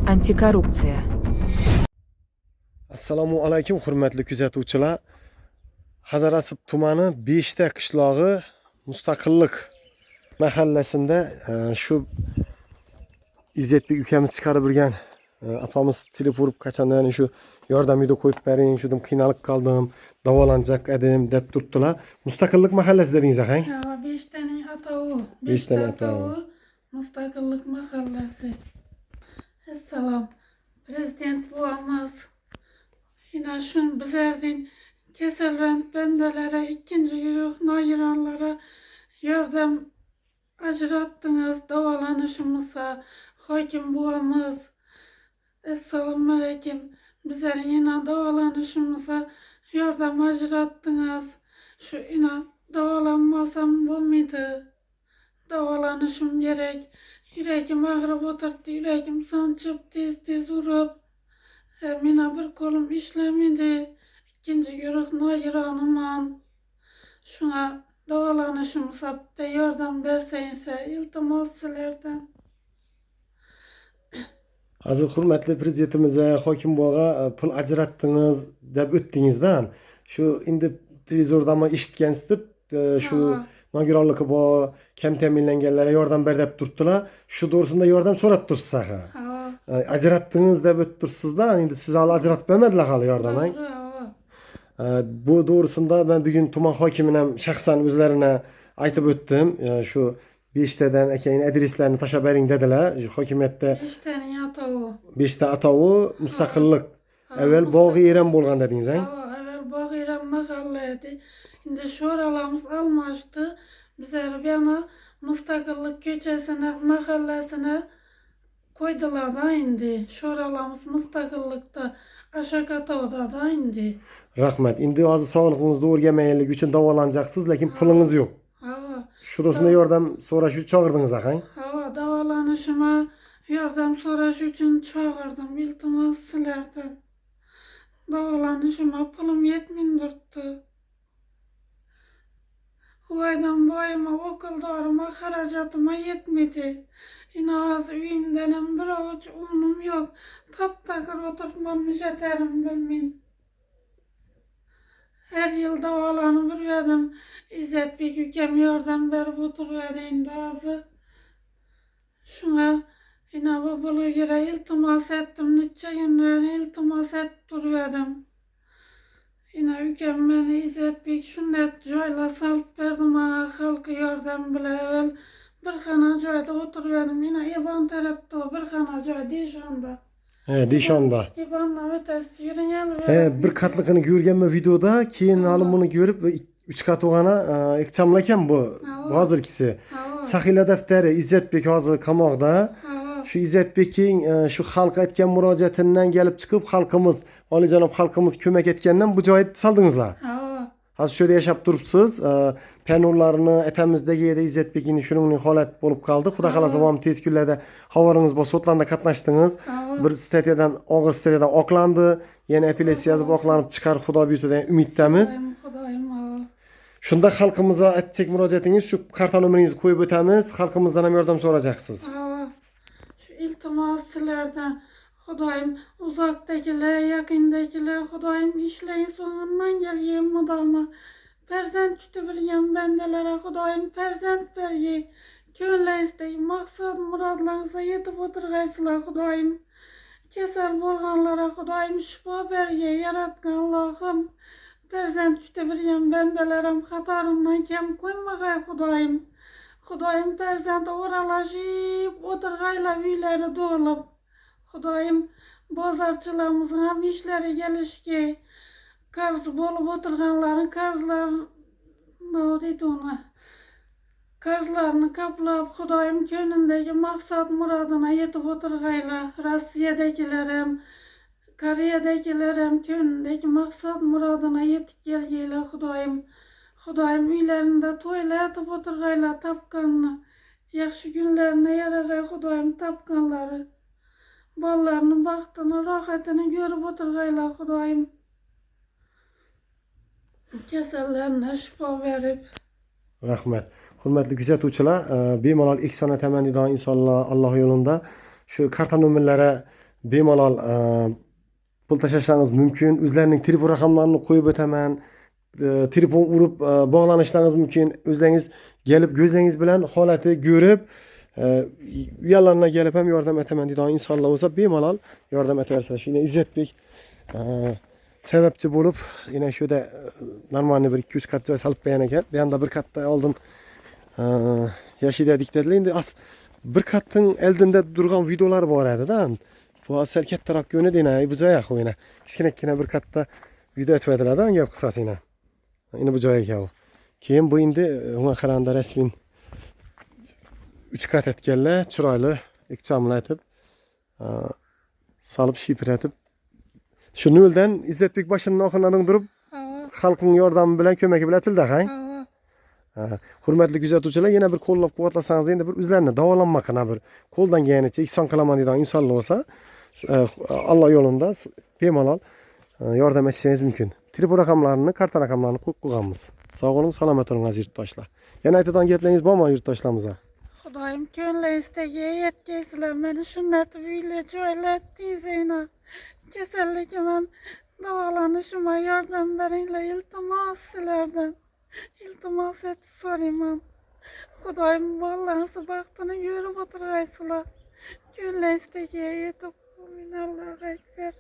Antikorrupsiya. Assalomu alaykum hurmatli kuzatuvchilar. Hazarasib tumani 5 ta qishlog'i Mustaqillik mahallasida shu İzzetbek ukamiz chiqarib yurgan apamiz telefon urib qachondan shu yordam uyda qo'yib bering, shudim qiynalib qoldim, davolanajak edim deb turibdilar. Mustaqillik mahallasi dedingiz axang? Ha, 5 taning atovi. 5 ta atovi. Mustaqillik mahallasi. Assalom. Prezident buvamiz. Yine şun bizlerden keselvent bendelere, ikinci yürük nayıranlara yardım acırattınız davalanışımıza. Hakim buvamız. Esselamu aleyküm. Bizlerin yine davalanışımıza yardım acırattınız. Şu yine davalanmasam bu muydu? Davalanışım gerek. Yüreğim ağrıp oturdu, yüreğim sancıp tez vurup. Mina bir kolum işlemedi. İkinci yürük nayıranıman. Şuna davalanışım sapta yardım verseyinse iltimas sizlerden. Hazır hurmatli prezidentimize, hokim buvaga pul ajratdingiz deb o'tdingizdan. Shu endi televizorda eshitgansizdir, shu nogironligi bor, kam ta'minlanganlarga yordam ber deb turibdilar. Shu to'g'risida yordam so'rab tursiz axir. Ajratdingiz deb o'tdirsizda, endi siz hali ajratib bermadilar hali yordam. Bu doğrusunda ben bugün tuman hokimine ham shaxsan o'zlarini aytib o'tdim. Shu 5 tadan akayin adreslerini tashlab bering dedilar. Hokimiyatda 5 taning atovi. 5 ta atovi Mustaqillik. Evvel Bog'iyram bo'lgan dedingiz, ha? Evvel Bog'iyram mahalleydi. Şimdi şoralarımız almıştı. Bizler yana Mustaqillik köçesine, mahallesine koydular da indi. Şoralarımız Mustaqillikda aşağı atovda da indi. Rahmat. Endi hozir sog'lig'ingizni o'rganmaganligi uchun davolanacaksınız, lekin pulingiz yo'q. Shu to'g'risida yordam so'rash uchun chaqirdingiz, axang? Ha, davolanışıma yardım soraş için çağırdım. İltimas sizlerden. Davolanışıma pulum yetmeyindirdi. Bu aydan bu ayıma okullarıma haracatıma yetmedi. Yine az üyümdenim bir avuç unum yok. Taptakır oturtmam niceterim bilmeyin. Her yıl davalanıp verdim. İzzetbek ükem yardım verip oturuverdim bazı. Şuna yine bu bulu yere iltimas ettim. Nice günler iltimas et duruverdim. Yine ükem beni İzzetbek şundet joyla salıp verdim ha halkı yardım bile evvel. Bir xana joyda oturuverdim. Yine İban tarafta o bir xana joy Dişan'da. He, Dişan'da. İban'la ötesi yürüyen Bir katlıkını görgenme videoda, keyin alımını görüp 3 kat olana ekçamlaken bu hazırkisi. Sahila defteri İzzetbek hazır kamoqda. Şu İzzetbek'in şu halk etken müracaatinden gelip çıkıp halkımız, olijanob halkımız kömek etkenden bu joyda saldыңızlar. Hazır şöyle yaşap durupsiz. Penurlarını etemizdeki yerde İzzetbek'in şunun holat bolup kaldı. Xudo xolasa ham tez kunlarda xabarınız bo'lsa Sotlarda qatnashdingiz. Bir statiyadan, og'iz statiyadan oqlandi. Yana apellyatsiya yozib oqlanib chiqar, Xudo buyursa degan umiddamiz. Shunda xalqimizga aytchak murojaatingiz shu karta nomeringizni qo'yib o'tamiz. Xalqimizdan ham yordam so'rajaksiz. Şu iltimas sizlerden. Xudoyim uzakdagilar, yaqindagilar, Xudoyim ishlang so'nginman kelgan mudoma. Farzand kutib bilgan bandalarga Xudoyim farzand bergey. Ko'nglingizdagi maqsad murodlaringizga yetib o'tirgaysizlar Xudoyim. Kasal bo'lganlarga Xudoyim shifo bergey. Yaratgan Allohim. Farzand kutib bilgan bandalarim xatorimdan kam qo'ymag'ay Xudoyim. Xudoyim farzand o'ralashib o'tirgaylar uylari to'lib. Xudoyim bozorchilarimizning ham ishlari kelishga, qarz bo'lib o'tirganlarning qarzlarini qoplab, Xudoyim ko'nglidagi maqsad murodina yetib o'tirgaylar. Rossiyadagilarim, Koreyadagilarim ko'nglidagi maqsad murodina yetib kelgaylar Xudoyim. Xudoyim uylarida to'ylatib o'tirgaylar tapganni. Yaxshi kunlarni yarag'ay Xudoyim tapganlari. Bolalarning baxtini, rohatini ko'rib o'tirgaylar Xudoyim. Kasallarga shifo berib. Rahmat. Hurmatli kuzatuvchilar, bemalol eksona tamanidan insonlar Alloh yo'lida shu karta nomerlari bemalol pul tashlashlaringiz mumkin. O'zlarining telefon raqamlarini qo'yib o'taman. Telefon urib bog'lanishlaringiz mumkin. O'zlaringiz kelib ko'zlaringiz bilan holati ko'rib, uyalariga kelib ham yordam etaman deydigan insonlar bo'lsa, bemalol yordam etaversizlar. Shuna İzzetbek sababchi bo'lib, yana shu yerda normalniy bir 200 kat joy solib qo'ygan ekan. Bu yerda bir katda oldin yashaydik dedilar. Endi bir katning oldinda turgan videolar bor edi-da. Bu asal kattaroq ko'rinadi, bu joyga qo'yina. Kichkina bir katda video etadilar-da, gap qisqasina. Endi bu joyga keldi. Keyin bu endi unga qaraganda rasmiy 3 kat etganlar, chiroyli ikchamlatib, solib shipratib. Shu noldan İzzetbek başının oxirladan turib, xalqning yordami bilan, ko'magi bilan tilda, ha? Hurmatli kuzatuvchilar, yana bir qo'llab-quvvatlasangiz, endi bir o'zlarini davolanmoqqa bir qo'ldan kelganicha ihson qilaman degan insonlar bo'lsa, Alloh yo'lida bemalol yordam etsangiz mumkin. Telefon raqamlarini, karta raqamlarini qo'yib qo'yganmiz. Sog' bo'ling, salomat bo'ling aziz yurtdoshlar. Yana aytadigan gaplaringiz bormi yurtdoshlarimiz? Xudoyim ko'nglingizdagi yetkaysizlar. Meni shunday uyli joylatdingiz ayna. Kasalligim davolanishimga yordam beringlar, iltimos sizlardan. İltimas et so'rayman. Xudoyim bolalaringizni baxtini ko'rib o'tirgaysizlar. Ko'nglingizdagi yetib, Allohu akbar.